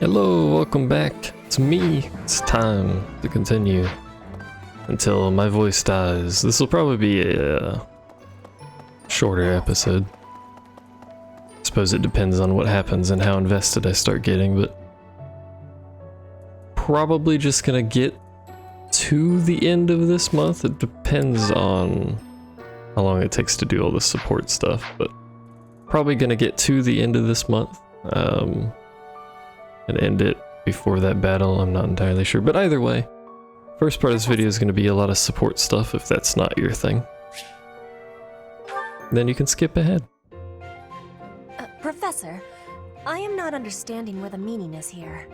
Hello, welcome back. It's me. It's time to continue until my voice dies. This will probably be a shorter episode. I suppose it depends on what happens and how invested I start getting, but probably just gonna get to the end of this month. It depends on how long it takes to do all the support stuff, but probably gonna get to the end of this month. And end it before that battle, I'm not entirely sure. But either way, first part of this video is going to be a lot of support stuff if that's not your thing. Then you can skip ahead. Professor, I am not understanding where the meaning is here.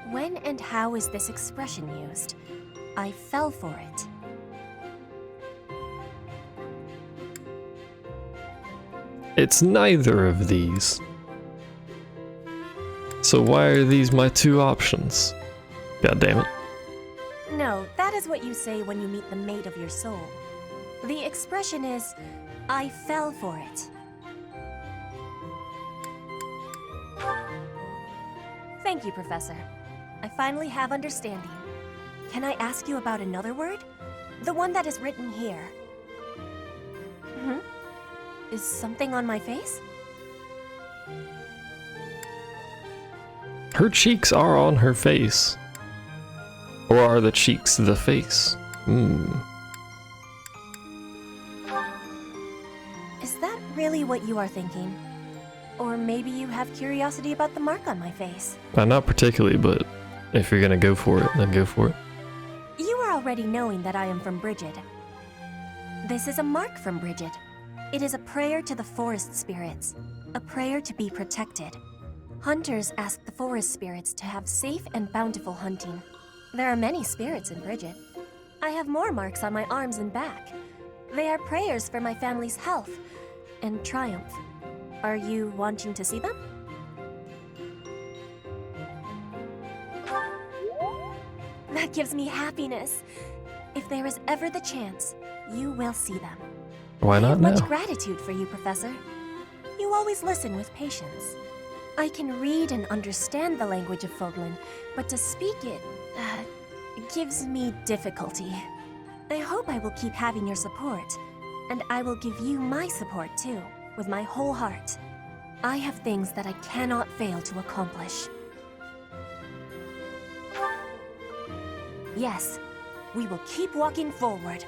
When and how is this expression used? I fell for it. It's neither of these. So why are these my two options? God damn it. No, that is what you say when you meet the mate of your soul. The expression is, I fell for it. Thank you, Professor. I finally have understanding. Can I ask you about another word? The one that is written here. Is something on my face? Her cheeks are on her face. Or are the cheeks the face? Is that really what you are thinking? Or maybe you have curiosity about the mark on my face? Not particularly, but if you're gonna go for it, then go for it. You are already knowing that I am from Bridget. This is a mark from Bridget. It is a prayer to the forest spirits, a prayer to be protected. Hunters ask the forest spirits to have safe and bountiful hunting. There are many spirits in Bridget. I have more marks on my arms and back. They are prayers for my family's health and triumph. Are you wanting to see them? That gives me happiness. If there is ever the chance, you will see them. Why not I have now? much gratitude for you, Professor. You always listen with patience. I can read and understand the language of Fogland, but to speak it gives me difficulty. I hope I will keep having your support, and I will give you my support too, with my whole heart. I have things that I cannot fail to accomplish. Yes, we will keep walking forward.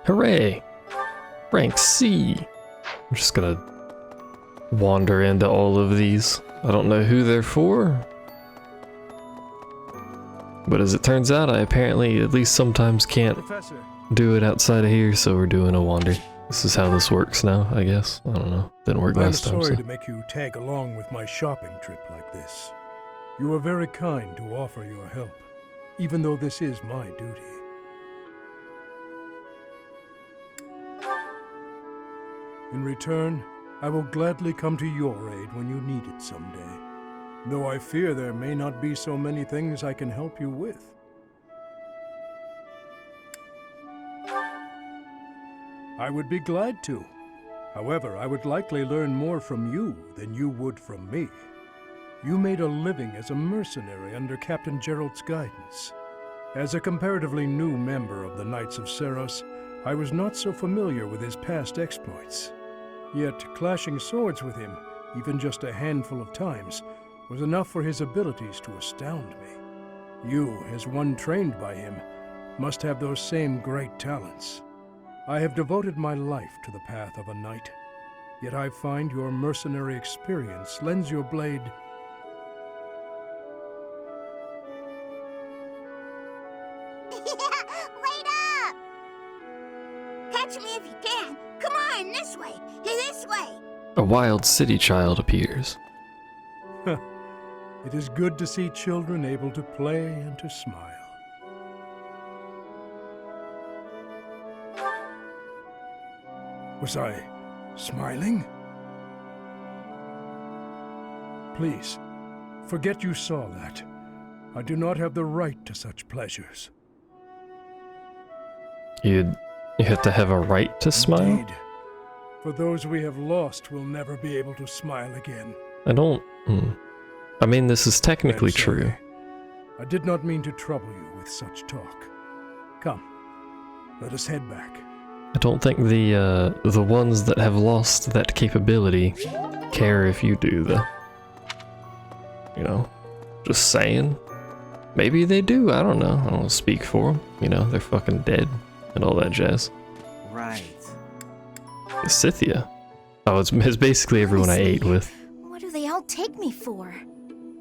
Hooray! Rank C! I'm just gonna wander into all of these. I don't know who they're for. But as it turns out, I apparently at least sometimes can't do it outside of here, so we're doing a wander. This is how this works now, I guess. I don't know. Didn't work last time, I'm sorry so. to make you tag along with my shopping trip like this. You are very kind to offer your help, even though this is my duty. In return, I will gladly come to your aid when you need it someday, though I fear there may not be so many things I can help you with. I would be glad to. However, I would likely learn more from you than you would from me. You made a living as a mercenary under Captain Gerald's guidance. As a comparatively new member of the Knights of Seros, I was not so familiar with his past exploits. Yet, clashing swords with him, even just a handful of times, was enough for his abilities to astound me. You, as one trained by him, must have those same great talents. I have devoted my life to the path of a knight, yet I find your mercenary experience lends your blade... Wait up! Catch me if you can. Come on, this way. This way. A wild city child appears. It is good to see children able to play and to smile. Was I smiling? Please, forget you saw that. I do not have the right to such pleasures. You have to have a right to smile? Indeed. For those we have lost will never be able to smile again. I don't... I mean, this is technically I'm sorry. true. I did not mean to trouble you with such talk. Come, let us head back. I don't think the ones that have lost that capability care if you do, though. You know? Just saying. Maybe they do, I don't know. I don't speak for them. You know, they're fucking dead and all that jazz. Right. Scythia. Oh, it's basically everyone I ate with. What do they all take me for?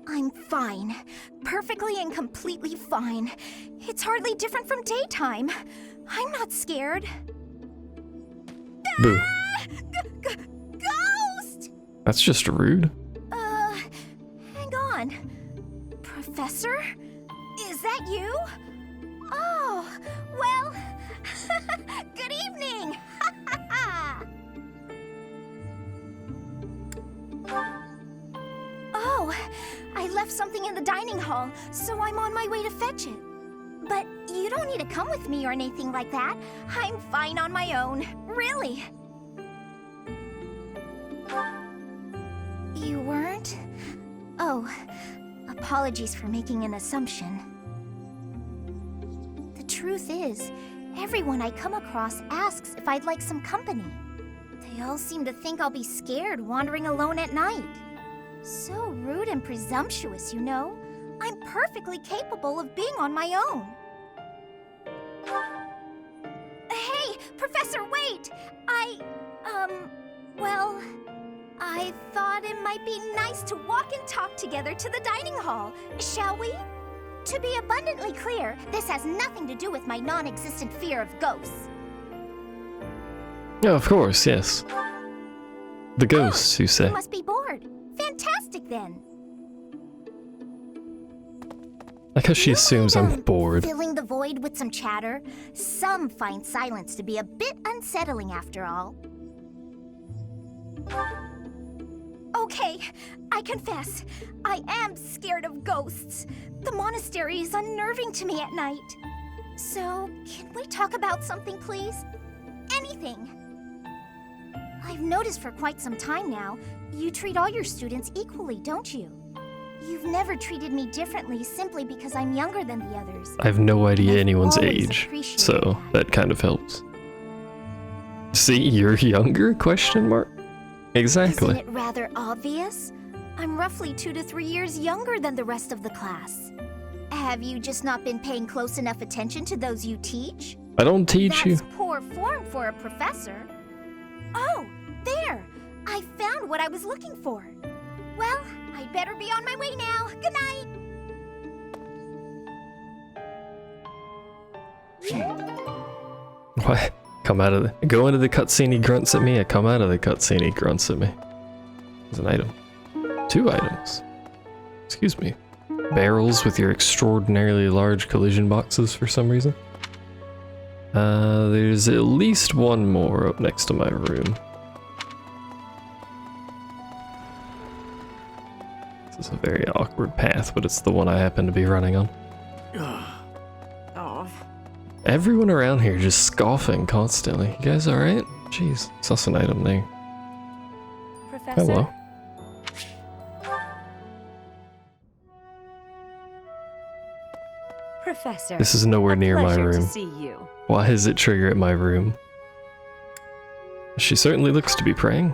I'm fine. Perfectly and completely fine. It's hardly different from daytime. I'm not scared. Boo. Ghost! That's just rude. Hang on. Professor? Is that you? Oh, well, good evening! Oh, I left something in the dining hall, so I'm on my way to fetch it. But you don't need to come with me or anything like that. I'm fine on my own, really. You weren't? Oh, apologies for making an assumption. The truth is, everyone I come across asks if I'd like some company. They all seem to think I'll be scared wandering alone at night. So rude and presumptuous, you know. I'm perfectly capable of being on my own. Hey, Professor, wait! Well, I thought it might be nice to walk and talk together to the dining hall, shall we? To be abundantly clear, this has nothing to do with my non-existent fear of ghosts. Yeah, of course, yes. The ghosts, you say. You must be bored. Fantastic, then. Like how she assumes I'm bored. Filling the void with some chatter. Some find silence to be a bit unsettling after all. Okay, I confess, I am scared of ghosts. The monastery is unnerving to me at night. So, can we talk about something, please? Anything. I've noticed for quite some time now, you treat all your students equally, don't you? You've never treated me differently simply because I'm younger than the others. I have no idea I've anyone's always age, appreciated so that kind of helps. See, you're younger? Question mark? Exactly. Isn't it rather obvious? I'm roughly 2 to 3 years younger than the rest of the class. Have you just not been paying close enough attention to those you teach? I don't teach you. That's poor form for a professor. Oh, there! I found what I was looking for. Well, I'd better be on my way now. Good night! What? Come out of the... Go into the cutscene, he grunts at me. I come out of the cutscene, he grunts at me. There's an item. 2 items. Excuse me. Barrels with your extraordinarily large collision boxes for some reason. There's at least one more up next to my room. This is a very awkward path, but it's the one I happen to be running on. Oh. Everyone around here just scoffing constantly. You guys alright? Jeez, saw an item there. Professor? Hello. Professor. This is nowhere near my pleasure room. to see you. Why is it trigger at my room? She certainly looks to be praying.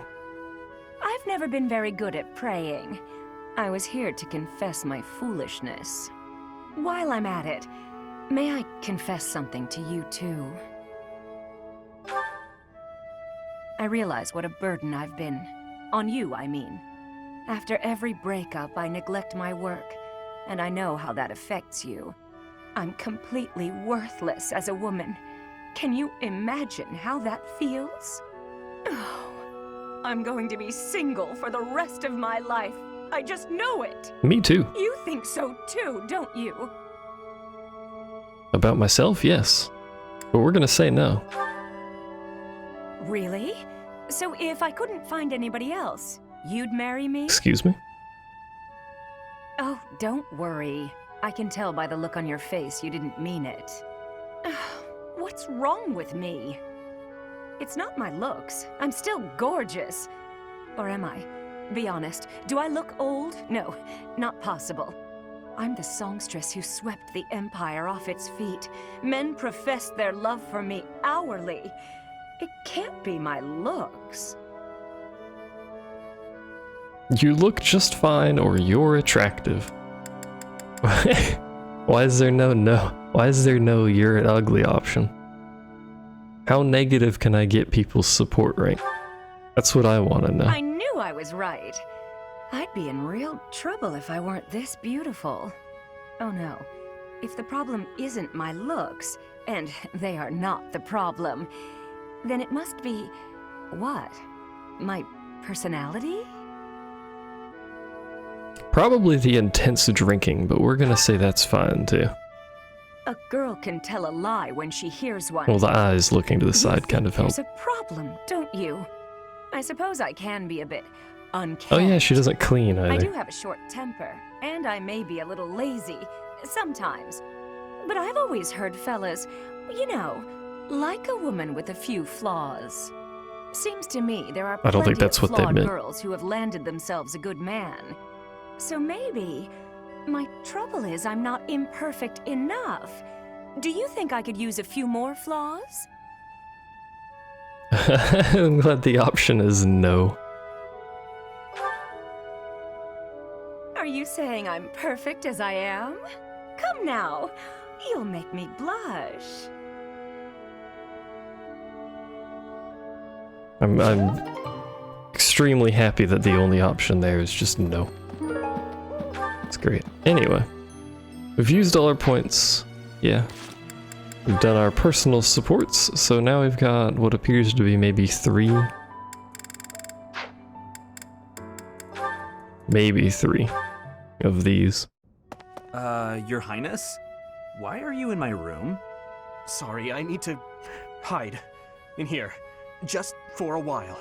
I've never been very good at praying. I was here to confess my foolishness. While I'm at it, may I confess something to you too? I realize what a burden I've been. On you, I mean. After every breakup, I neglect my work, and I know how that affects you. I'm completely worthless as a woman. Can you imagine how that feels? Oh, I'm going to be single for the rest of my life. I just know it. Me too. You think so too, don't you? About myself, yes. But we're gonna say no. Really? So if I couldn't find anybody else, you'd marry me? Excuse me? Oh, don't worry. I can tell by the look on your face you didn't mean it. What's wrong with me? It's not my looks. I'm still gorgeous. Or am I? Be honest, do I look old? No, not possible. I'm the songstress who swept the Empire off its feet. Men professed their love for me hourly. It can't be my looks. You look just fine, or you're attractive. Why is there no? Why is there no you're an ugly option? How negative can I get people's support rate? That's what I want to know. I knew I was right. I'd be in real trouble if I weren't this beautiful. Oh no. If the problem isn't my looks, and they are not the problem, then it must be... what? My personality? Probably the intense drinking, but we're gonna say that's fine too. A girl can tell a lie when she hears one. Well, the eyes looking to the You side think kind of help. There's a problem, don't you? I suppose I can be a bit Oh uncanny. yeah, she doesn't clean I do either. have a short temper, and I may be a little lazy, sometimes. But I've always heard fellas, you know, like a woman with a few flaws. Seems to me there are I don't think plenty that's of what they flawed meant. girls who have landed themselves a good man. So maybe my trouble is I'm not imperfect enough. Do you think I could use a few more flaws? I'm glad the option is no. Are you saying I'm perfect as I am? Come now, you'll make me blush. I'm extremely happy that the only option there is just no. It's great. Anyway, we've used all our points. Yeah. We've done our personal supports, so now we've got what appears to be maybe 3. Maybe 3 of these. Your Highness? Why are you in my room? Sorry, I need to hide in here, just for a while.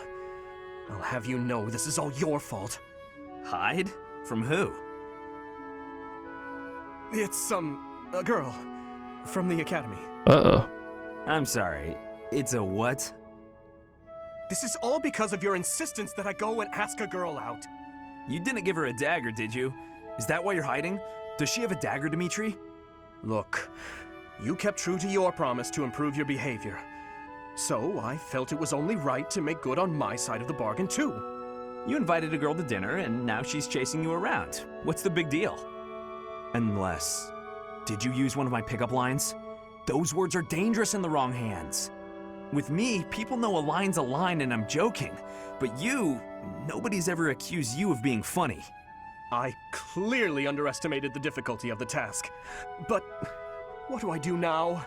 I'll have you know this is all your fault. Hide? From who? It's a girl from the academy. Uh-oh. I'm sorry. It's a what? This is all because of your insistence that I go and ask a girl out. You didn't give her a dagger, did you? Is that why you're hiding? Does she have a dagger, Dimitri? Look, you kept true to your promise to improve your behavior. So I felt it was only right to make good on my side of the bargain too. You invited a girl to dinner, and now she's chasing you around. What's the big deal? Unless... Did you use one of my pickup lines? Those words are dangerous in the wrong hands. With me, people know a line's a line and I'm joking. But you, nobody's ever accused you of being funny. I clearly underestimated the difficulty of the task. But what do I do now?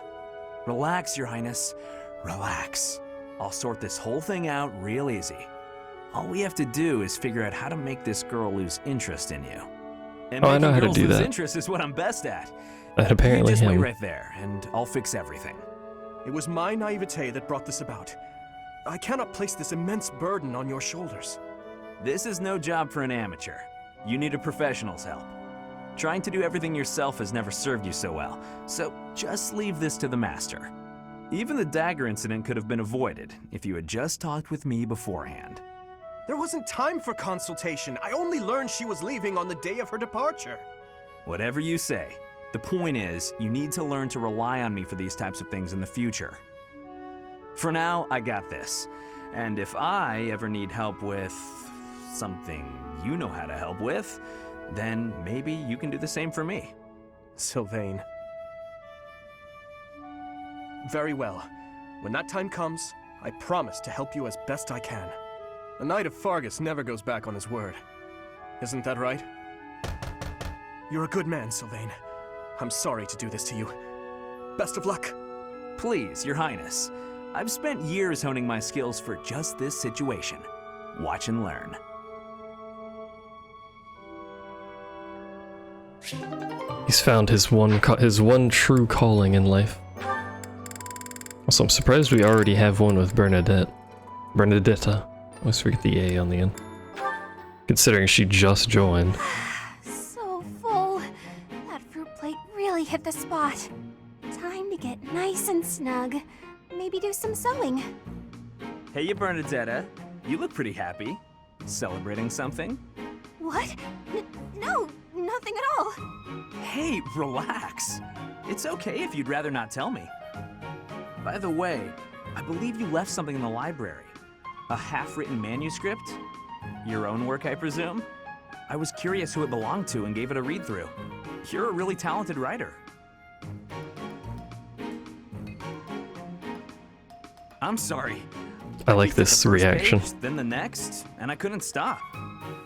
Relax, Your Highness. Relax. I'll sort this whole thing out real easy. All we have to do is figure out how to make this girl lose interest in you. And Oh, I know making how to girls do lose that. interest is what I'm best at. And apparently you just wait him. right there, and I'll fix everything. It was my naivete that brought this about. I cannot place this immense burden on your shoulders. This is no job for an amateur. You need a professional's help. Trying to do everything yourself has never served you so well, so just leave this to the master. Even the dagger incident could have been avoided if you had just talked with me beforehand. There wasn't time for consultation. I only learned she was leaving on the day of her departure. Whatever you say. The point is, you need to learn to rely on me for these types of things in the future. For now, I got this. And if I ever need help with something you know how to help with, then maybe you can do the same for me. Sylvain. Very well. When that time comes, I promise to help you as best I can. A Knight of Fargus never goes back on his word. Isn't that right? You're a good man, Sylvain. I'm sorry to do this to you. Best of luck. Please, Your Highness. I've spent years honing my skills for just this situation. Watch and learn. He's found his one true calling in life. Also, I'm surprised we already have one with Bernadette. Bernadetta. I always forget the A on the end. Considering she just joined. So full. That fruit plate really hit the spot. Time to get nice and snug. Maybe do some sewing. Hey, Bernadetta. You look pretty happy. Celebrating something? What? No, nothing at all. Hey, relax. It's okay if you'd rather not tell me. By the way, I believe you left something in the library. A half-written manuscript? Your own work, I presume? I was curious who it belonged to and gave it a read-through. You're a really talented writer. I'm sorry. I like Picked at this the first reaction. page, then the next, and I couldn't stop.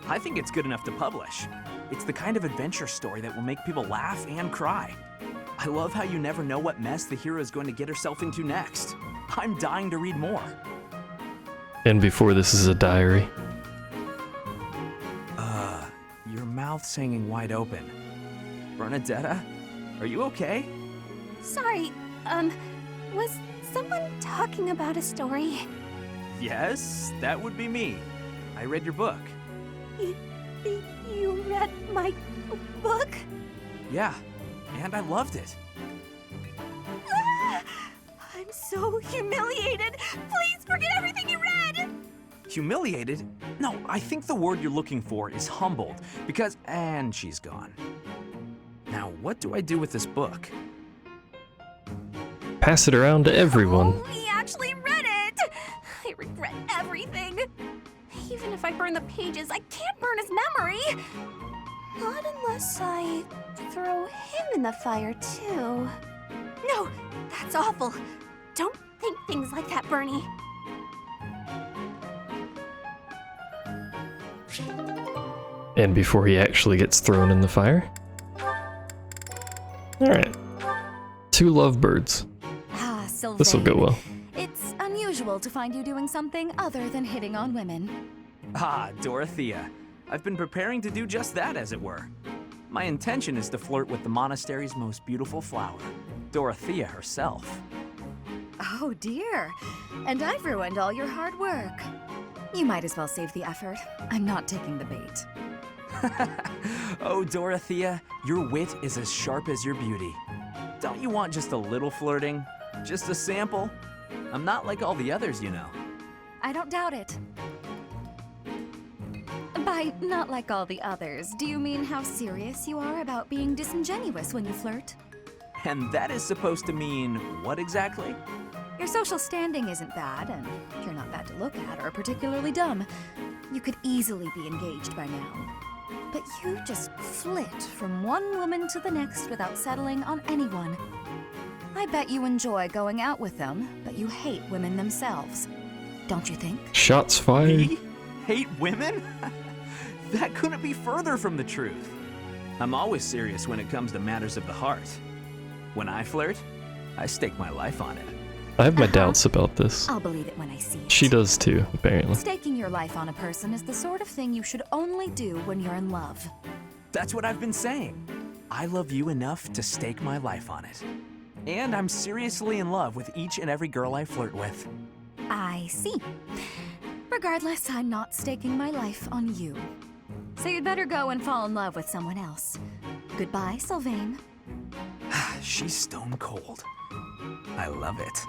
I think it's good enough to publish. It's the kind of adventure story that will make people laugh and cry. I love how you never know what mess the hero is going to get herself into next. I'm dying to read more. And before this is a diary. Your mouth's hanging wide open. Bernadetta, are you okay? Sorry, was someone talking about a story? Yes, that would be me. I read your book. You read my book? Yeah, and I loved it. I'm so humiliated. Please forget everything you read. Humiliated? No, I think the word you're looking for is humbled, because... And she's gone. Now, what do I do with this book? Pass it around to everyone. Oh, he actually read it. I regret everything. Even if I burn the pages, I can't burn his memory. Not unless I throw him in the fire, too. No, that's awful. Don't think things like that, Bernie. And before he actually gets thrown in the fire. Alright. 2 lovebirds. Ah, Sylvain. This'll go well. It's unusual to find you doing something other than hitting on women. Ah, Dorothea. I've been preparing to do just that, as it were. My intention is to flirt with the monastery's most beautiful flower, Dorothea herself. Oh dear. And I've ruined all your hard work. You might as well save the effort. I'm not taking the bait. Oh, Dorothea, your wit is as sharp as your beauty. Don't you want just a little flirting? Just a sample? I'm not like all the others, you know. I don't doubt it. By not like all the others, do you mean how serious you are about being disingenuous when you flirt? And that is supposed to mean what exactly? Your social standing isn't bad, and you're not bad to look at or particularly dumb. You could easily be engaged by now. But you just flit from one woman to the next without settling on anyone. I bet you enjoy going out with them, but you hate women themselves. Don't you think? Shots fired. Me? Hate women? That couldn't be further from the truth. I'm always serious when it comes to matters of the heart. When I flirt, I stake my life on it. I have my doubts about this. I'll believe it when I see it. She does too, apparently. Staking your life on a person is the sort of thing you should only do when you're in love. That's what I've been saying. I love you enough to stake my life on it. And I'm seriously in love with each and every girl I flirt with. I see. Regardless, I'm not staking my life on you. So you'd better go and fall in love with someone else. Goodbye, Sylvain. She's stone cold. I love it.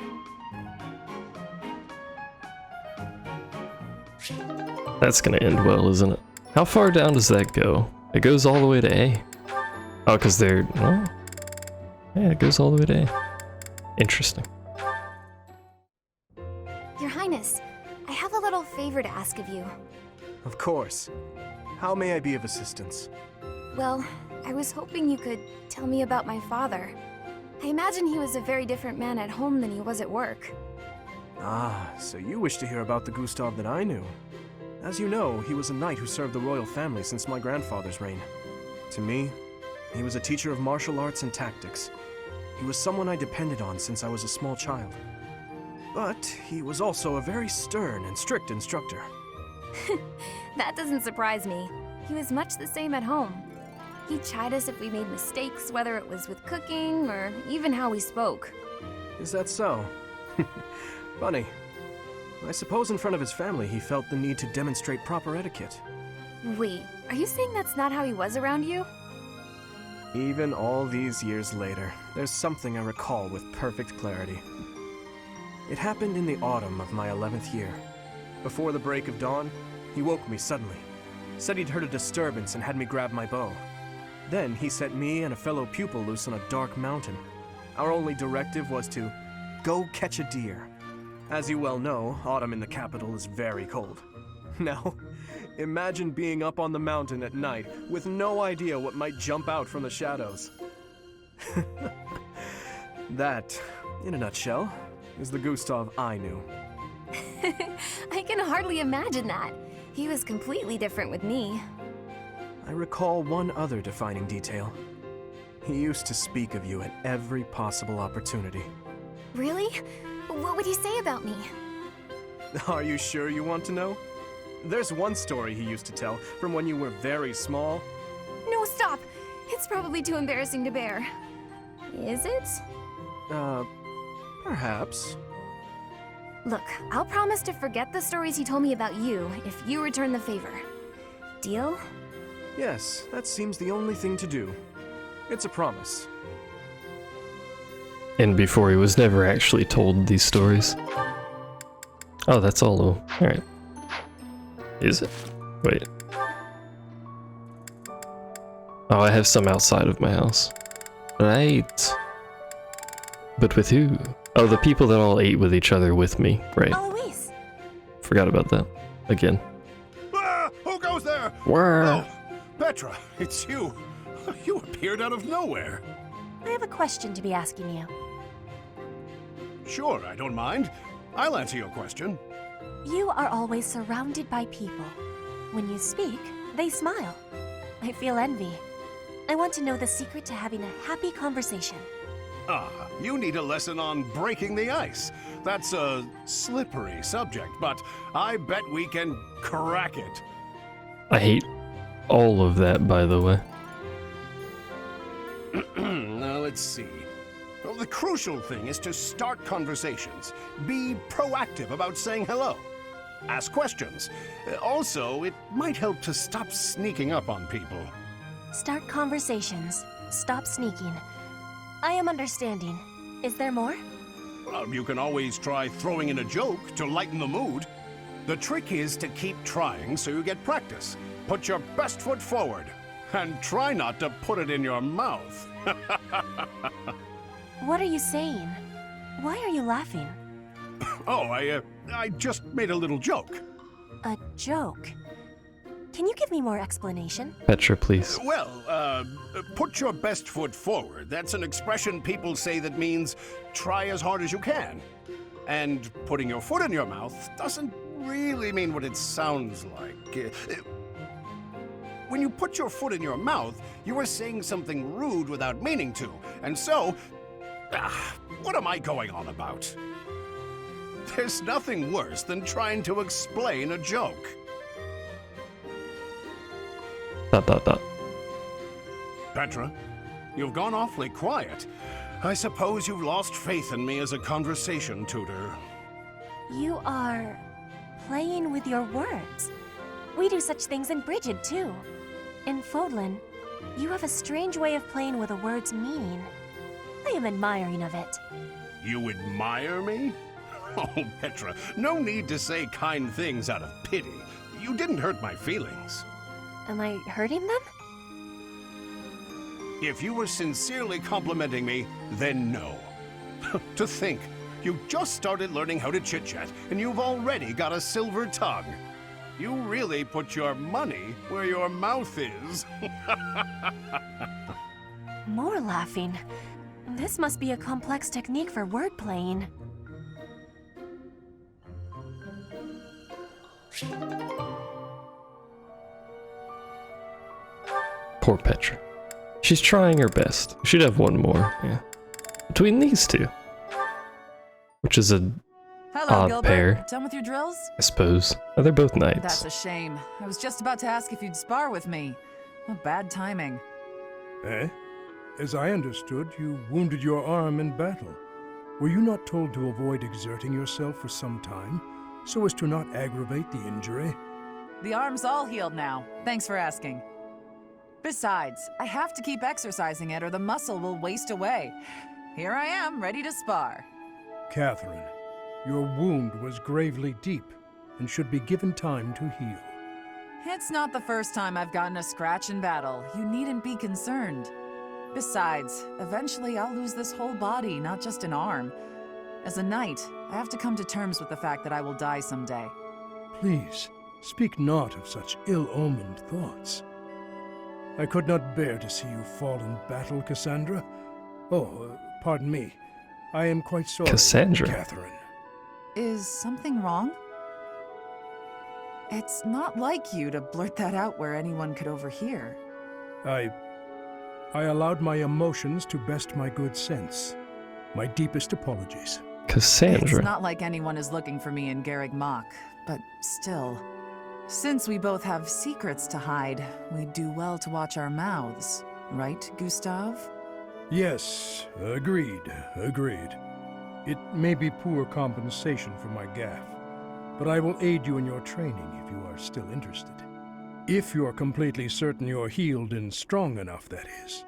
That's gonna end well, isn't it? How far down does that go? It goes all the way to A. Oh, because they're... Oh. Yeah, it goes all the way to A. Interesting. Your Highness, I have a little favor to ask of you. Of course. How may I be of assistance? Well, I was hoping you could tell me about my father. I imagine he was a very different man at home than he was at work. Ah, so you wish to hear about the Gustav that I knew. As you know, he was a knight who served the royal family since my grandfather's reign. To me, he was a teacher of martial arts and tactics. He was someone I depended on since I was a small child. But he was also a very stern and strict instructor. That doesn't surprise me. He was much the same at home. He'd chide us if we made mistakes, whether it was with cooking or even how we spoke. Is that so? Funny. I suppose in front of his family he felt the need to demonstrate proper etiquette. Wait, are you saying that's not how he was around you? Even all these years later, there's something I recall with perfect clarity. It happened in the autumn of my 11th year. Before the break of dawn, he woke me suddenly. Said he'd heard a disturbance and had me grab my bow. Then he set me and a fellow pupil loose on a dark mountain. Our only directive was to go catch a deer. As you well know, autumn in the capital is very cold. Now, imagine being up on the mountain at night with no idea what might jump out from the shadows. That, in a nutshell, is the Gustav I knew. I can hardly imagine that. He was completely different with me. I recall one other defining detail. He used to speak of you at every possible opportunity. Really? What would he say about me? Are you sure you want to know? There's one story he used to tell from when you were very small. No, stop! It's probably too embarrassing to bear. Is it? Perhaps. Look, I'll promise to forget the stories he told me about you if you return the favor. Deal? Yes, that seems the only thing to do. It's a promise. And before he was never actually told these stories. Oh, that's all. Alright. Is it? Wait. Oh, I have some outside of my house. Right. But with who? Oh, the people that all ate with each other with me. Right. Eloise! Forgot about that. Again. Ah, who goes there? Where? Oh, Petra, it's you. You appeared out of nowhere. I have a question to be asking you. Sure, I don't mind. I'll answer your question. You are always surrounded by people. When you speak, they smile. I feel envy. I want to know the secret to having a happy conversation. Ah, you need a lesson on breaking the ice. That's a slippery subject, but I bet we can crack it. I hate all of that, by the way. Now, let's see. Well, the crucial thing is to start conversations. Be proactive about saying hello. Ask questions. Also, it might help to stop sneaking up on people. Start conversations. Stop sneaking. I am understanding. Is there more? Well, you can always try throwing in a joke to lighten the mood. The trick is to keep trying so you get practice. Put your best foot forward. And try not to put it in your mouth. What are you saying? Why are you laughing? Oh, I just made a little joke. A joke? Can you give me more explanation? Petra, please. Well, put your best foot forward. That's an expression people say that means try as hard as you can. And putting your foot in your mouth doesn't really mean what it sounds like. When you put your foot in your mouth, you are saying something rude without meaning to. And so, what am I going on about? There's nothing worse than trying to explain a joke. ... Petra, you've gone awfully quiet. I suppose you've lost faith in me as a conversation tutor. You are playing with your words. We do such things in Brigid, too. In Fodlan, you have a strange way of playing with a word's meaning. I am admiring of it. You admire me? Oh, Petra, no need to say kind things out of pity. You didn't hurt my feelings. Am I hurting them? If you were sincerely complimenting me, then no. To think, you just started learning how to chit-chat, and you've already got a silver tongue. You really put your money where your mouth is. More laughing. This must be a complex technique for word playing. Poor Petra. She's trying her best. She'd have one more, yeah. Between these two. Which is a Hello, odd Gilbert. pair, Done with your drills? I suppose. Oh, they're both knights. That's a shame. I was just about to ask if you'd spar with me. Oh, bad timing. Eh? As I understood, you wounded your arm in battle. Were you not told to avoid exerting yourself for some time, so as to not aggravate the injury? The arm's all healed now. Thanks for asking. Besides, I have to keep exercising it or the muscle will waste away. Here I am, ready to spar. Catherine, your wound was gravely deep. and should be given time to heal. It's not the first time I've gotten a scratch in battle. You needn't be concerned. Besides, eventually I'll lose this whole body, not just an arm. As a knight, I have to come to terms with the fact that I will die someday. Please, speak not of such ill-omened thoughts. I could not bear to see you fall in battle, Cassandra. Oh, pardon me. I am quite sorry, Cassandra. Catherine. Is something wrong? It's not like you to blurt that out where anyone could overhear. I allowed my emotions to best my good sense. My deepest apologies. Cassandra. It's not like anyone is looking for me in Garreg Mach, but still. Since we both have secrets to hide, we'd do well to watch our mouths. Right, Gustav? Yes, agreed. It may be poor compensation for my gaffe, but I will aid you in your training if you are still interested. If you are completely certain you're healed and strong enough, that is.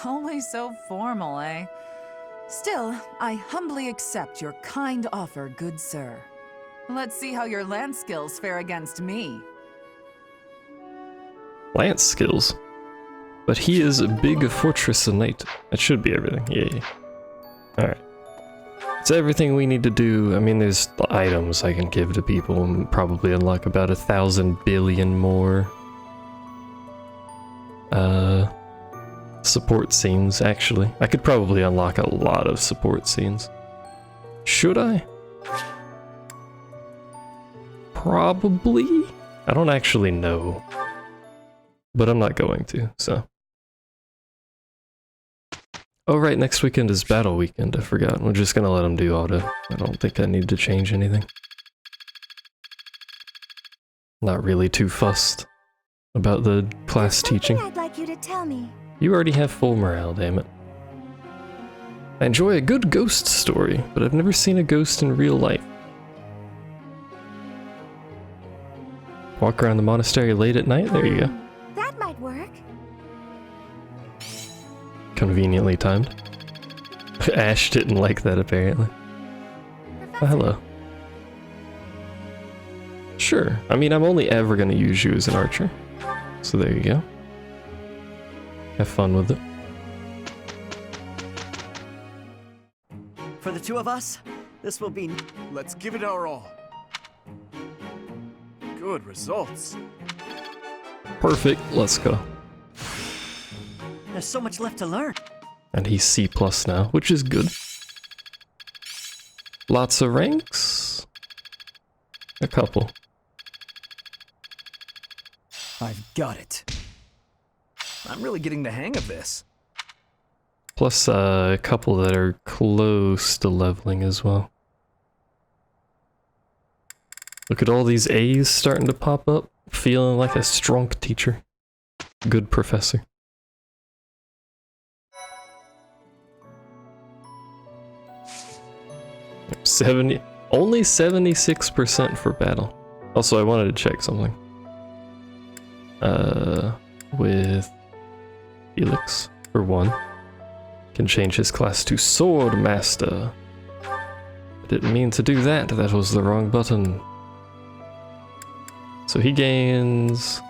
Always so formal, eh? Still, I humbly accept your kind offer, good sir. Let's see how your lance skills fare against me. Lance skills. But he is a big fortress knight. That should be everything. Yeah. Alright. It's everything we need to do. I mean, there's items I can give to people and probably unlock about 1,000 billion more. Support scenes, actually. I could probably unlock a lot of support scenes. Should I? Probably? I don't actually know. But I'm not going to, so. Oh right, next weekend is battle weekend, I forgot. We're just gonna let them do auto. I don't think I need to change anything. Not really too fussed about the class teaching. I'd like you to tell me. You already have full morale, damn it. I enjoy a good ghost story, but I've never seen a ghost in real life. Walk around the monastery late at night? There you go. That might work. Conveniently timed. Ash didn't like that, apparently. Oh, hello. Sure. I mean, I'm only ever going to use you as an archer. So there you go. Have fun with it. For the two of us, this will be... Let's give it our all. Good results. Perfect. Let's go. There's so much left to learn. And he's C+ now, which is good. Lots of ranks? A couple. I've got it. I'm really getting the hang of this. Plus a couple that are close to leveling as well. Look at all these A's starting to pop up. Feeling like a strong teacher. Good professor. Only 76% for battle. Also, I wanted to check something. With Felix, for one, can change his class to Sword Master. I didn't mean to do that, that was the wrong button. So he gains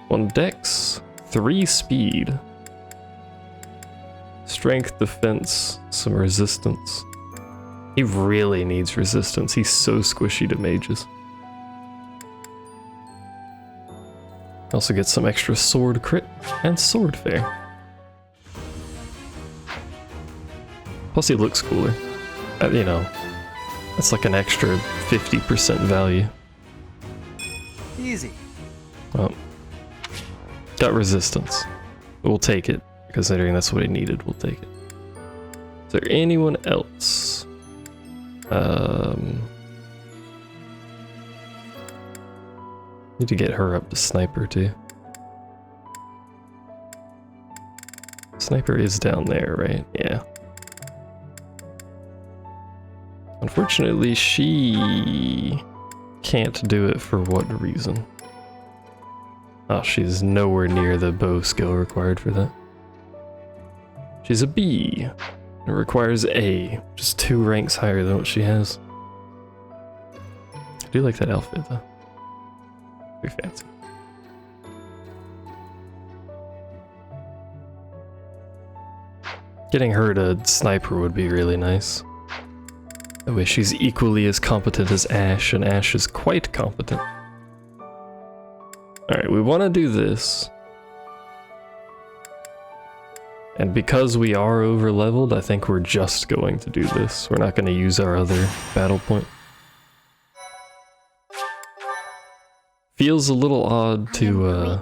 1 dex, 3 speed, strength, defense, some resistance. He really needs resistance, he's so squishy to mages. Also gets some extra sword crit and sword fair. Plus he looks cooler. You know, that's like an extra 50% value. Easy. Well, got resistance. We'll take it, considering that's what he needed, we'll take it. Is there anyone else? Need to get her up to sniper too. Sniper is down there, right? Yeah. Unfortunately, she can't do it for what reason? Oh, she's nowhere near the bow skill required for that. She's a B. It requires A, just 2 ranks higher than what she has. do like that outfit though. Very fancy. Getting her to sniper would be really nice. That way she's equally as competent as Ash, and Ash is quite competent. Alright, we want to do this. And because we are over leveled, I think we're just going to do this. We're not going to use our other battle point. Feels a little odd to,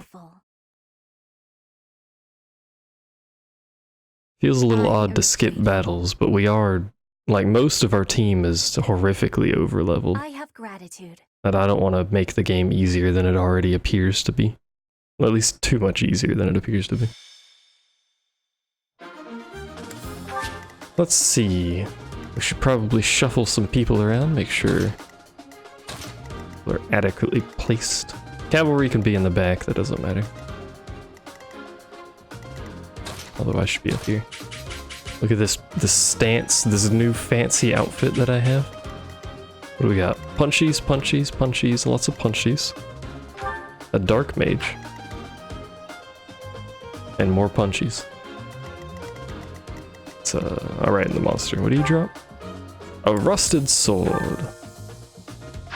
feels a little odd to skip battles, but we are, like, most of our team is horrifically over leveled. I have gratitude. And I don't want to make the game easier than it already appears to be. Well, at least too much easier than it appears to be. Let's see. We should probably shuffle some people around, make sure we're adequately placed. Cavalry can be in the back, that doesn't matter. Although I should be up here. Look at this stance, this new fancy outfit that I have. What do we got? Punchies, punchies, punchies, lots of punchies. A dark mage. And more punchies. It's alright in the monster. What do you drop? A rusted sword.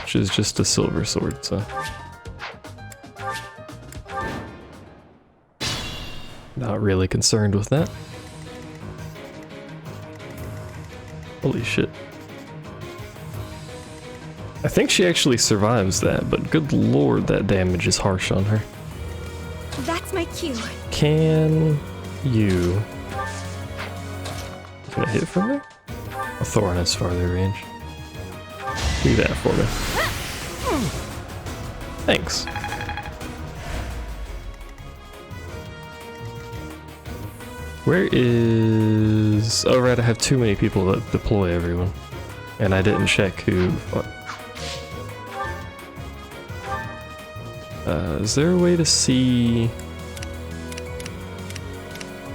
Which is just a silver sword, so. Not really concerned with that. Holy shit. I think she actually survives that, but good lord, that damage is harsh on her. That's my cue. Can you... Can I hit from there? A thorn has farther range. Do that for me. Thanks. Where is... Oh right, I have too many people that deploy everyone. And I didn't check who... is there a way to see...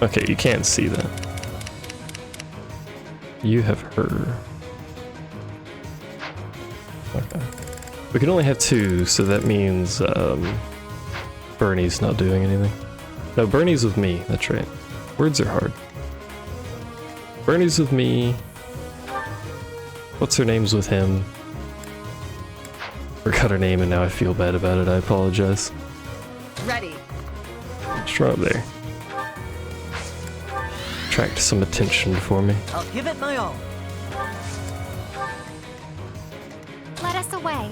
Okay, you can't see that. You have her. Okay. We can only have two, so that means Bernie's not doing anything. No, Bernie's with me, that's right. Words are hard. Bernie's with me. What's her name's with him? Forgot her name and now I feel bad about it, I apologize. Ready. Straight up there. Attract some attention for me. I'll give it my all. Let us away.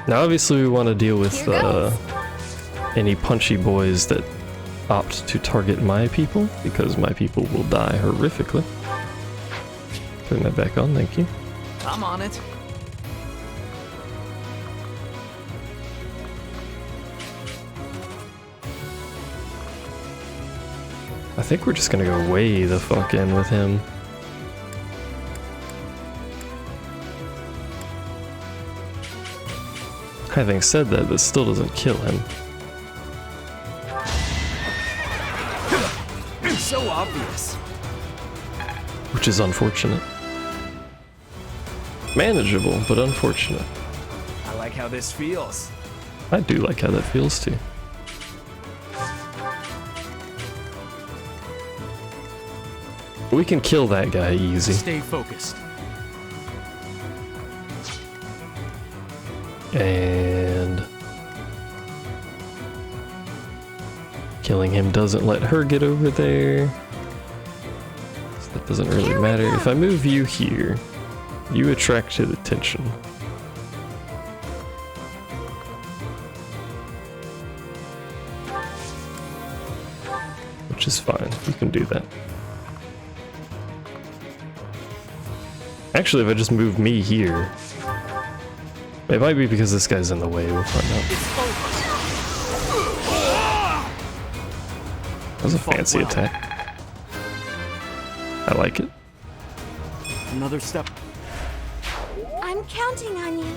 Now obviously we want to deal with any punchy boys that opt to target my people, because my people will die horrifically. Turn that back on, thank you. I'm on it. I think we're just gonna go way the fuck in with him. Having said that, that still doesn't kill him. So obvious. Which is unfortunate. Manageable, but unfortunate. I like how this feels. I do like how that feels too. We can kill that guy easy. Stay focused. And killing him doesn't let her get over there. So that doesn't really matter. If I move you here, you attract attention. Which is fine. You can do that. Actually, if I just move me here, it might be because this guy's in the way. We'll find out. That was a fancy attack. I like it. Another step. I'm counting on you.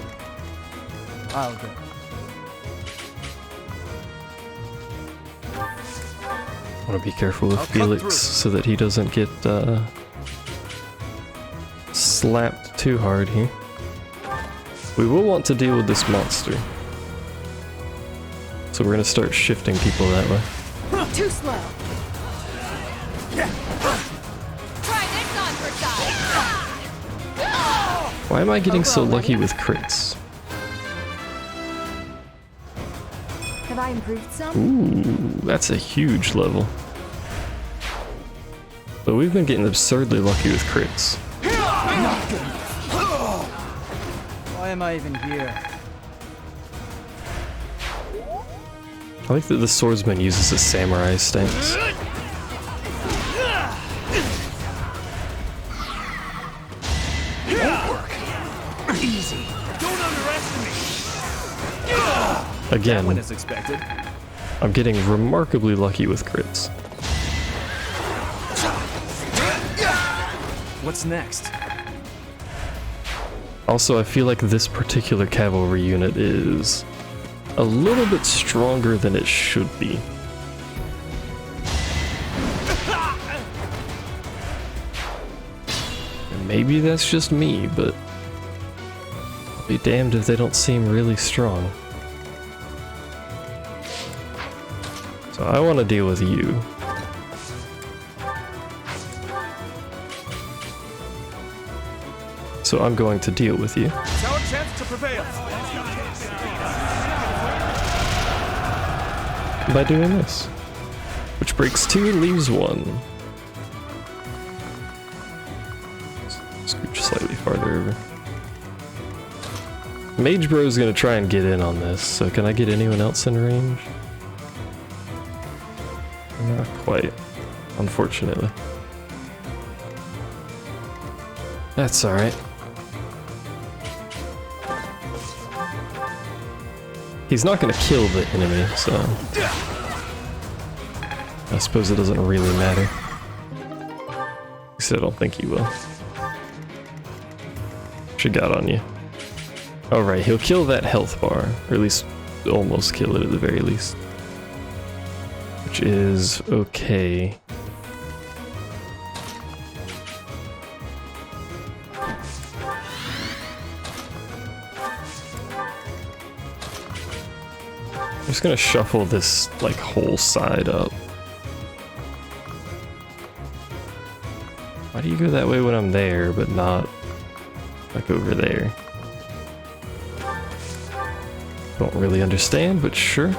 I'll go. I want to be careful with Felix so that he doesn't get slapped too hard here. We will want to deal with this monster. So we're gonna start shifting people that way. Too slow. Try this on for size. Why am I getting so lucky with crits? Have I improved some? Ooh, that's a huge level. But we've been getting absurdly lucky with crits. Why am I even here? I like that the swordsman uses a samurai stance. Easy. Don't underestimate. Again, When as expected. I'm getting remarkably lucky with crits. What's next? Also, I feel like this particular cavalry unit is a little bit stronger than it should be. And maybe that's just me, but I'll be damned if they don't seem really strong. So I want to deal with you. So I'm going to deal with you. It's our chance to prevail. By doing this. Which breaks 2 and leaves 1. Scooch slightly farther over. Mage Bro's gonna try and get in on this, so can I get anyone else in range? Not quite, unfortunately. That's alright. He's not gonna kill the enemy, so I suppose it doesn't really matter. At least I don't think he will. She got on you. Alright, he'll kill that health bar, or at least almost kill it at the very least. Which is okay. I'm just gonna shuffle this, like, whole side up. Why do you go that way when I'm there, but not, like, over there? Don't really understand, but sure.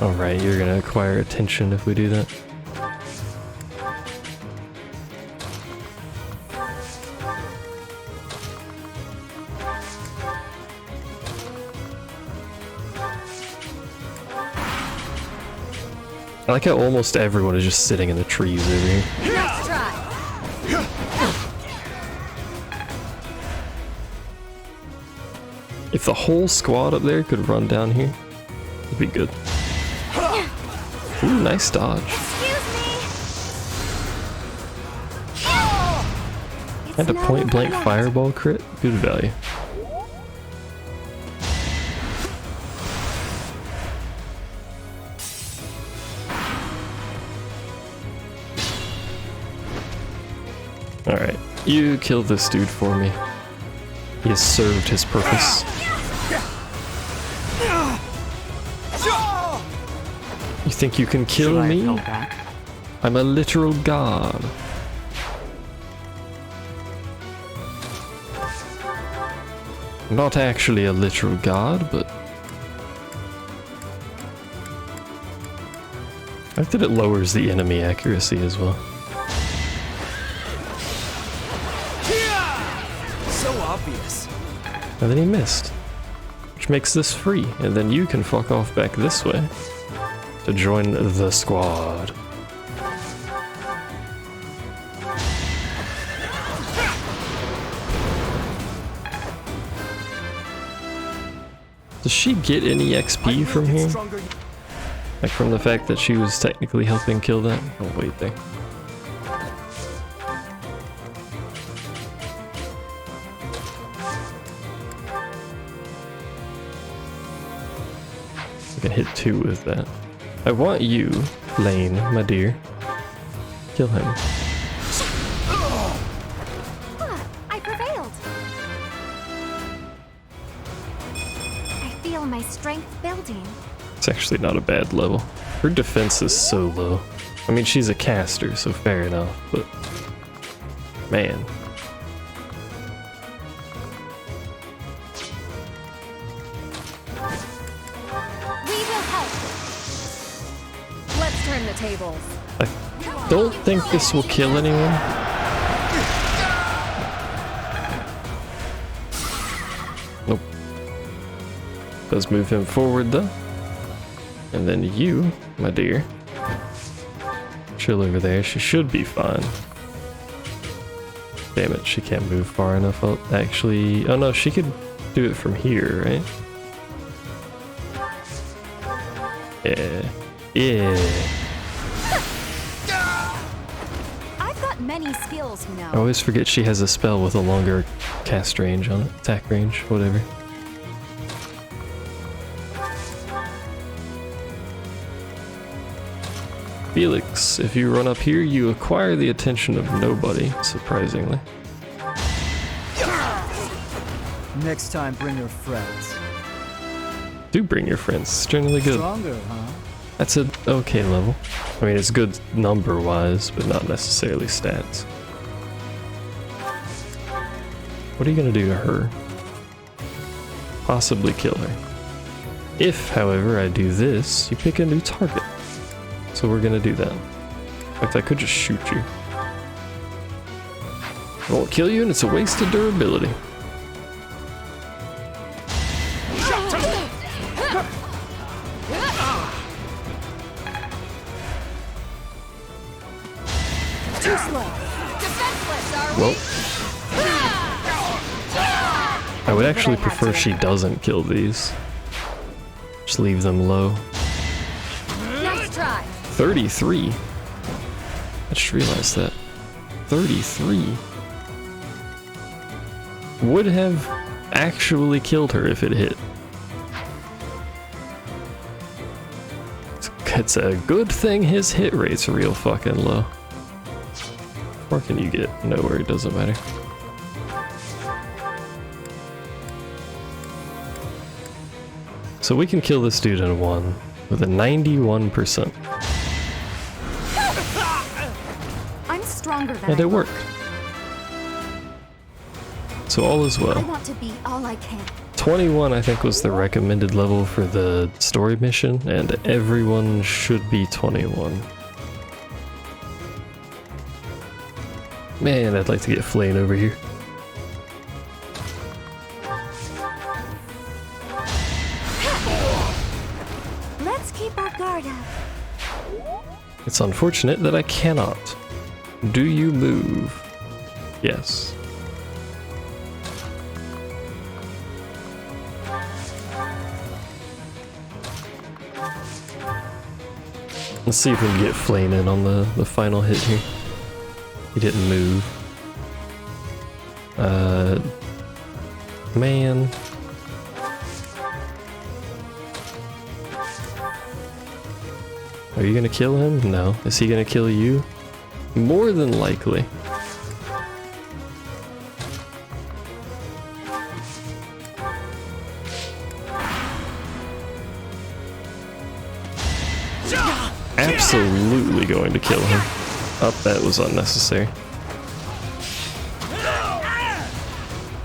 Alright, you're gonna acquire attention if we do that. I like how almost everyone is just sitting in the trees over here. Nice try. If the whole squad up there could run down here, it'd be good. Ooh, nice dodge. And a point blank fireball crit, good value. Alright, you kill this dude for me. He has served his purpose. You think you can kill me? I'm a literal god. Not actually a literal god, but I think that it lowers the enemy accuracy as well. So obvious. And then he missed, which makes this free, and then you can fuck off back this way to join the squad. Does she get any XP from here? Like from the fact that she was technically helping kill that? Oh wait there. I can hit 2 with that. I want you, Lane, my dear. Kill him. I prevailed. feel my strength building. It's actually not a bad level. Her defense is so low. I mean, she's a caster, so fair enough, but... Man. We will help. Let's turn the tables. I don't think this will kill anyone. Nope. Does move him forward though. And then you, my dear. Chill over there, she should be fine. Damn it, she can't move far enough up. Actually, oh no, she could do it from here, right? Yeah. Yeah. I've got many skills, you know. I always forget she has a spell with a longer cast range on it. Attack range, whatever. Felix, if you run up here, you acquire the attention of nobody, surprisingly. Next time, bring your friends. Do bring your friends, it's generally good. Stronger, huh? That's an okay level. I mean, it's good number-wise, but not necessarily stats. What are you gonna do to her? Possibly kill her. If, however, I do this, you pick a new target. So we're gonna do that. In fact, I could just shoot you. I won't kill you, and it's a waste of durability. Too slow. Defenseless, are we? Well, I would actually prefer she doesn't kill these. Just leave them low. Nice try. 33. I just realized that. 33. Would have actually killed her if it hit. It's a good thing his hit rate's real fucking low. Where can you get? Nowhere, it doesn't matter. So we can kill this dude in one with a 91%. I'm stronger than And it worked. So all is I well. want to be all I can. 21 I think was the recommended level for the story mission, and everyone should be 21. Man, I'd like to get Flane over here. Let's keep our guard up. It's unfortunate that I cannot. Do you move? Yes. Let's see if we can get Flane in on the final hit here. He didn't move. Man. Are you gonna kill him? No. Is he gonna kill you? More than likely. Absolutely going to kill him. Oh, that was unnecessary.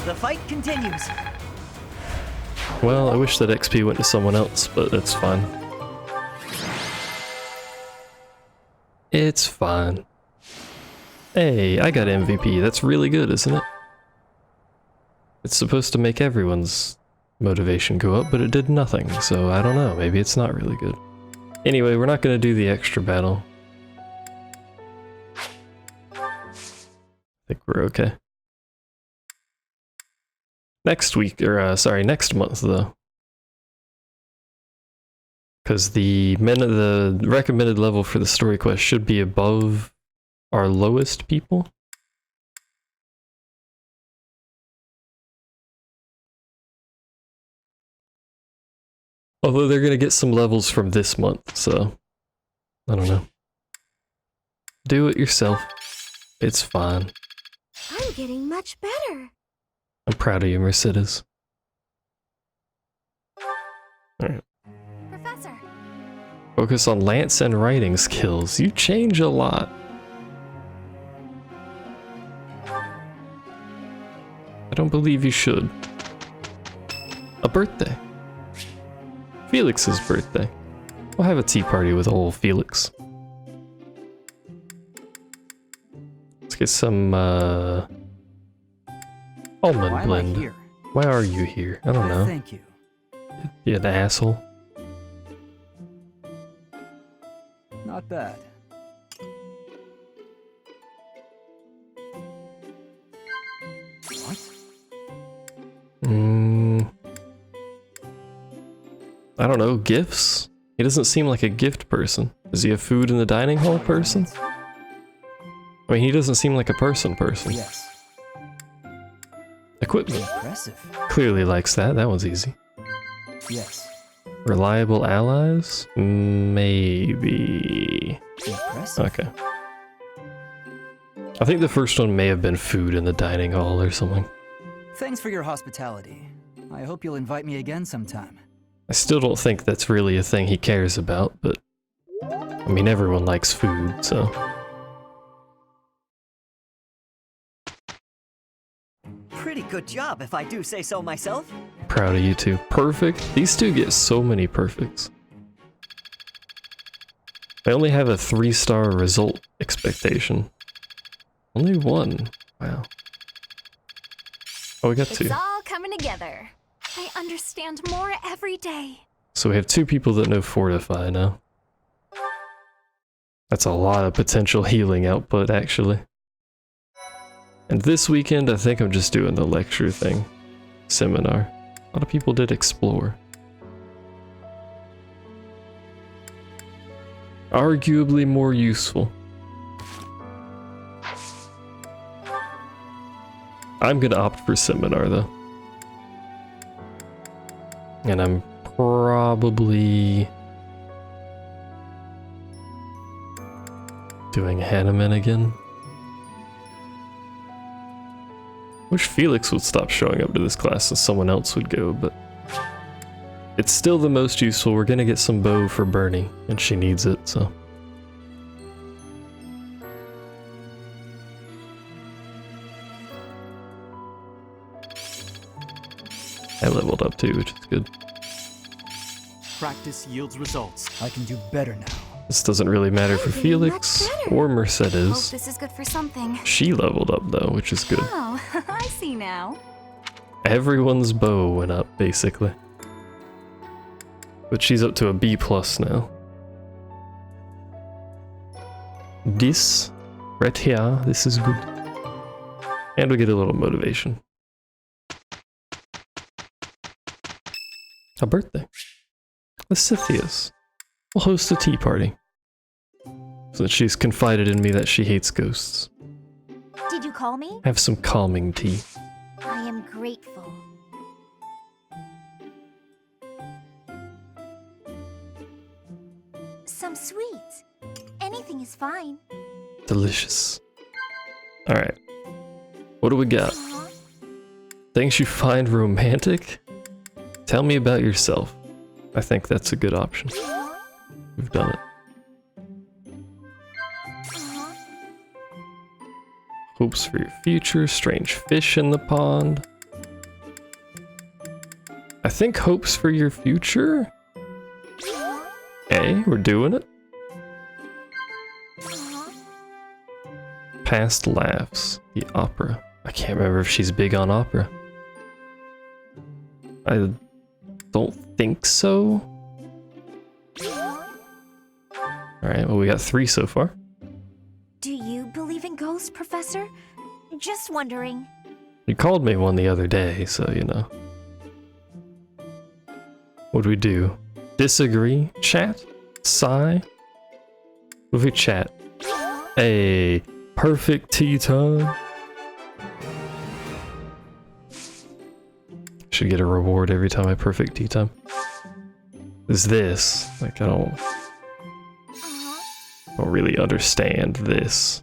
The fight continues. Well, I wish that XP went to someone else, but it's fine. It's fine. Hey, I got MVP. That's really good, isn't it? It's supposed to make everyone's motivation go up, but it did nothing, so I don't know. Maybe it's not really good. Anyway, we're not going to do the extra battle. I think we're okay. Next week, or sorry, next month though. Because the recommended level for the story quest should be above our lowest people. Although they're gonna get some levels from this month, so I don't know. Do it yourself. It's fine. I'm getting much better. I'm proud of you, Mercedes. Alright. Professor. Focus on lance and riding skills. You change a lot. I don't believe you should. A birthday. Felix's birthday. We'll have a tea party with old Felix. Let's get some almond Why am blend. I here? Why are you here? I don't know. Thank you. You an asshole. Not bad. What? I don't know, gifts? He doesn't seem like a gift person. Is he a food in the dining hall person? I mean, he doesn't seem like a person. Yes. Equipment. Impressive. Clearly likes that. That one's easy. Yes. Reliable allies? Maybe. Impressive. Okay. I think the first one may have been food in the dining hall or something. Thanks for your hospitality. I hope you'll invite me again sometime. I still don't think that's really a thing he cares about, but I mean, everyone likes food, so. Pretty good job, if I do say so myself. Proud of you two. Perfect. These two get so many perfects. I only have a 3-star result expectation. Only one. Wow. Oh, we got 2. It's all coming together. I understand more every day. So we have 2 people that know Fortify now. That's a lot of potential healing output, actually. And this weekend, I think I'm just doing the lecture thing. Seminar. A lot of people did Explore. Arguably more useful. I'm gonna opt for Seminar, though. And I'm probably doing Hanneman again. Wish Felix would stop showing up to this class so someone else would go, but it's still the most useful. We're gonna get some bow for Bernie, and she needs it, so. I leveled up too, which is good. Practice yields results. I can do better now. This doesn't really matter for Felix or Hope Mercedes. this is good for something. She leveled up though, which is good. Oh, I see now. Everyone's bow went up, basically. But she's up to a B+ now. This, right here, this is good. And we get a little motivation. A birthday. The Scythias will host a tea party. So that she's confided in me that she hates ghosts. Did you call me? Have some calming tea. I am grateful. Some sweets. Anything is fine. Delicious. Alright. What do we got? Things you find romantic? Tell me about yourself. I think that's a good option. We've done it. Hopes for your future, strange fish in the pond. I think hopes for your future? Hey, we're doing it. Past laughs, the opera. I can't remember if she's big on opera. I don't think so. Alright, well we got 3 so far. Do you believe in ghosts, Professor? Just wondering. You called me one the other day, so you know. What'd we do? Disagree? Chat? Sigh? What if we chat? Hey, perfect tea time. Should get a reward every time I perfect tea time. Is this? Like, I don't really understand this.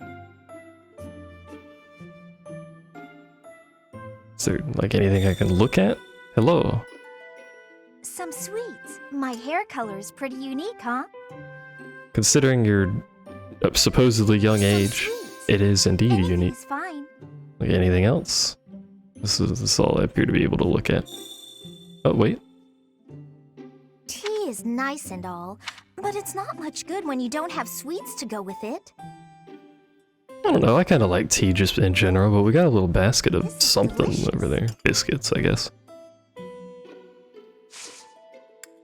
Is there, like, anything I can look at? Hello? some sweets. My hair color is pretty unique, huh? Considering your supposedly young Some age, sweets. it is indeed Anything unique. is fine. Like anything else. This is all I appear to be able to look at. Oh, wait. Tea is nice and all, but it's not much good when you don't have sweets to go with it. I don't know, I kind of like tea just in general, but we got a little basket of This is something delicious. over there. Biscuits, I guess.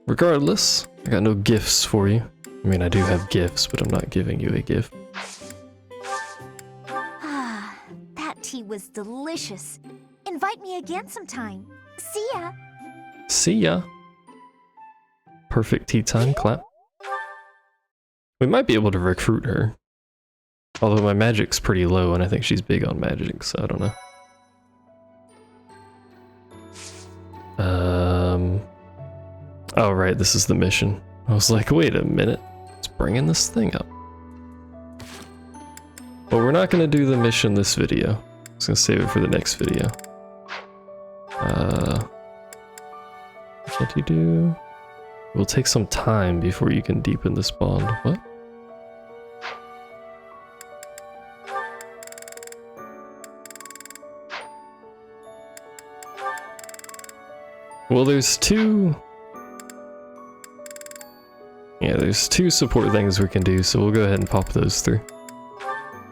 Regardless, I got no gifts for you. I mean, I do have gifts, but I'm not giving you a gift. Ah, that tea was delicious. Invite me again sometime. See ya. See ya. Perfect tea time, clap. We might be able to recruit her. Although my magic's pretty low, and I think she's big on magic, so I don't know. Oh right, this is the mission. I was like, wait a minute. It's bringing this thing up. But we're not gonna do the mission this video. I'm just gonna save it for the next video. What can't you do? It will take some time before you can deepen this bond. What? Well, there's two... Yeah, there's two support things we can do, so we'll go ahead and pop those through.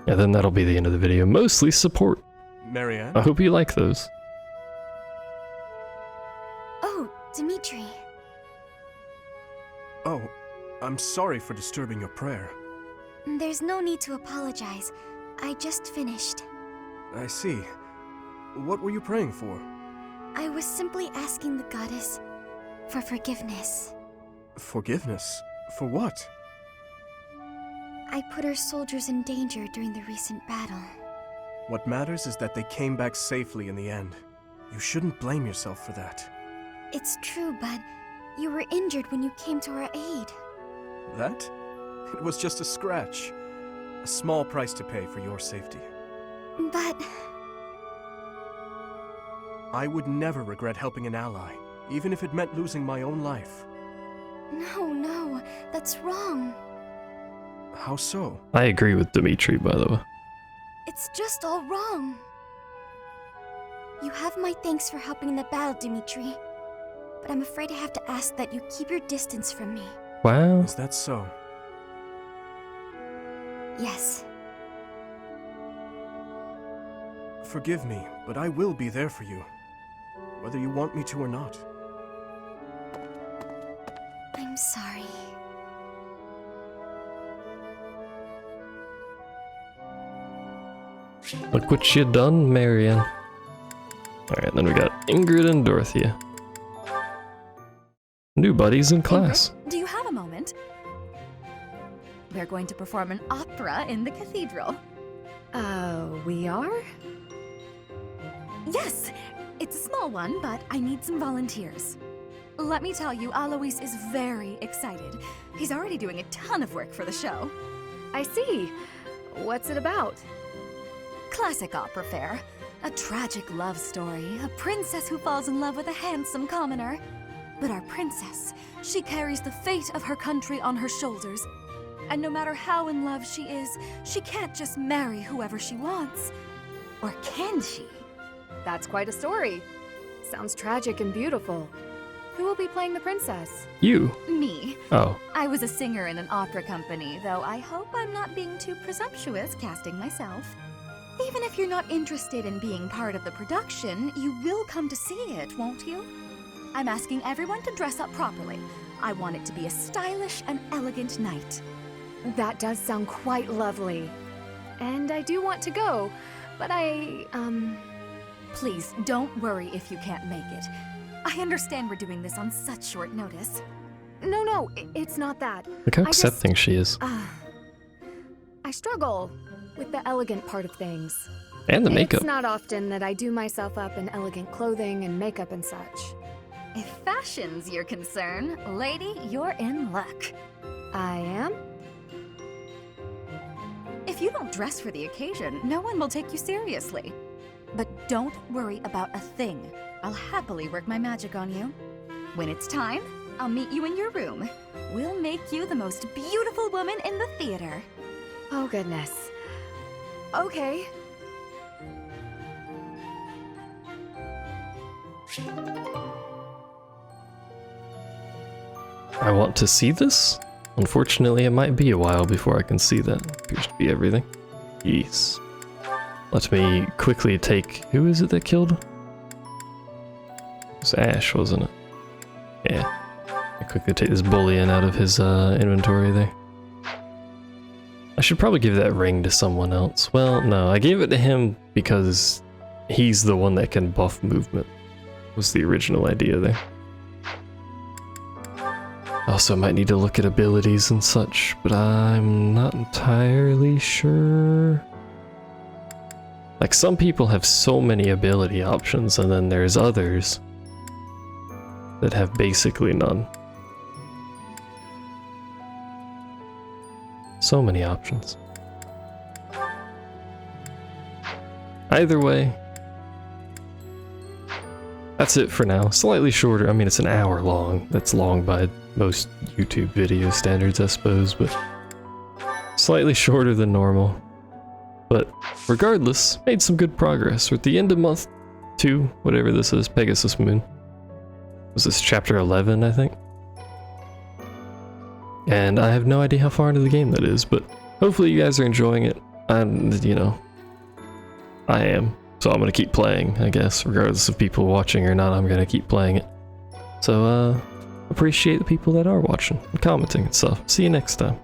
And then that'll be the end of the video. Mostly support. Marianne? I hope you like those. Oh, Dimitri. Oh, I'm sorry for disturbing your prayer. There's no need to apologize. I just finished. I see. What were you praying for? I was simply asking the goddess for forgiveness. Forgiveness? For what? I put our soldiers in danger during the recent battle. What matters is that they came back safely in the end. You shouldn't blame yourself for that. It's true, but you were injured when you came to our aid. That? It was just a scratch. A small price to pay for your safety. But I would never regret helping an ally, even if it meant losing my own life. no, that's wrong. How so? I agree with Dimitri, by the way. It's just all wrong. You have my thanks for helping in the battle, Dimitri. But I'm afraid I have to ask that you keep your distance from me. Wow. Is that so? Yes. Forgive me, but I will be there for you. Whether you want me to or not. I'm sorry. Look what you done, Marianne. Alright, then we got Ingrid and Dorothea. New buddies in class. Ingrid, do you have a moment? We're going to perform an opera in the cathedral. We are? Yes! It's a small one, but I need some volunteers. Let me tell you, Alois is very excited. He's already doing a ton of work for the show. I see. What's it about? Classic opera fare. A tragic love story. A princess who falls in love with a handsome commoner. But our princess, she carries the fate of her country on her shoulders. And no matter how in love she is, she can't just marry whoever she wants. Or can she? That's quite a story. Sounds tragic and beautiful. Who will be playing the princess? You. Me. Oh. I was a singer in an opera company, though I hope I'm not being too presumptuous casting myself. Even if you're not interested in being part of the production, you will come to see it, won't you? I'm asking everyone to dress up properly. I want it to be a stylish and elegant night. That does sound quite lovely. And I do want to go, but Please, don't worry if you can't make it. I understand we're doing this on such short notice. No, it's not that. Look how I just- accepting she is. I struggle with the elegant part of things. And the makeup. It's not often that I do myself up in elegant clothing and makeup and such. If fashion's your concern, lady, you're in luck. I am? If you don't dress for the occasion, no one will take you seriously. But don't worry about a thing. I'll happily work my magic on you. When it's time, I'll meet you in your room. We'll make you the most beautiful woman in the theater. Oh, goodness. Okay. I want to see this? Unfortunately, it might be a while before I can see that. Appears to be everything. Yes. Let me quickly take... Who is it that killed? It was Ash, wasn't it? Yeah. I quickly take this bullion out of his inventory there. I should probably give that ring to someone else. Well, no, I gave it to him because he's the one that can buff movement. Was the original idea there. Also might need to look at abilities and such, but I'm not entirely sure. Like, some people have so many ability options, and then there's others that have basically none. So many options. Either way, that's it for now. Slightly shorter. I mean, it's an hour long. That's long by most YouTube video standards, I suppose, but slightly shorter than normal. But regardless, made some good progress. We're at the end of month 2, whatever this is, Pegasus Moon. Was this chapter 11, I think? And I have no idea how far into the game that is, but hopefully you guys are enjoying it. And, you know, I am. So I'm gonna keep playing, I guess, regardless of people watching or not, I'm gonna keep playing it. So, appreciate the people that are watching and commenting and stuff. See you next time.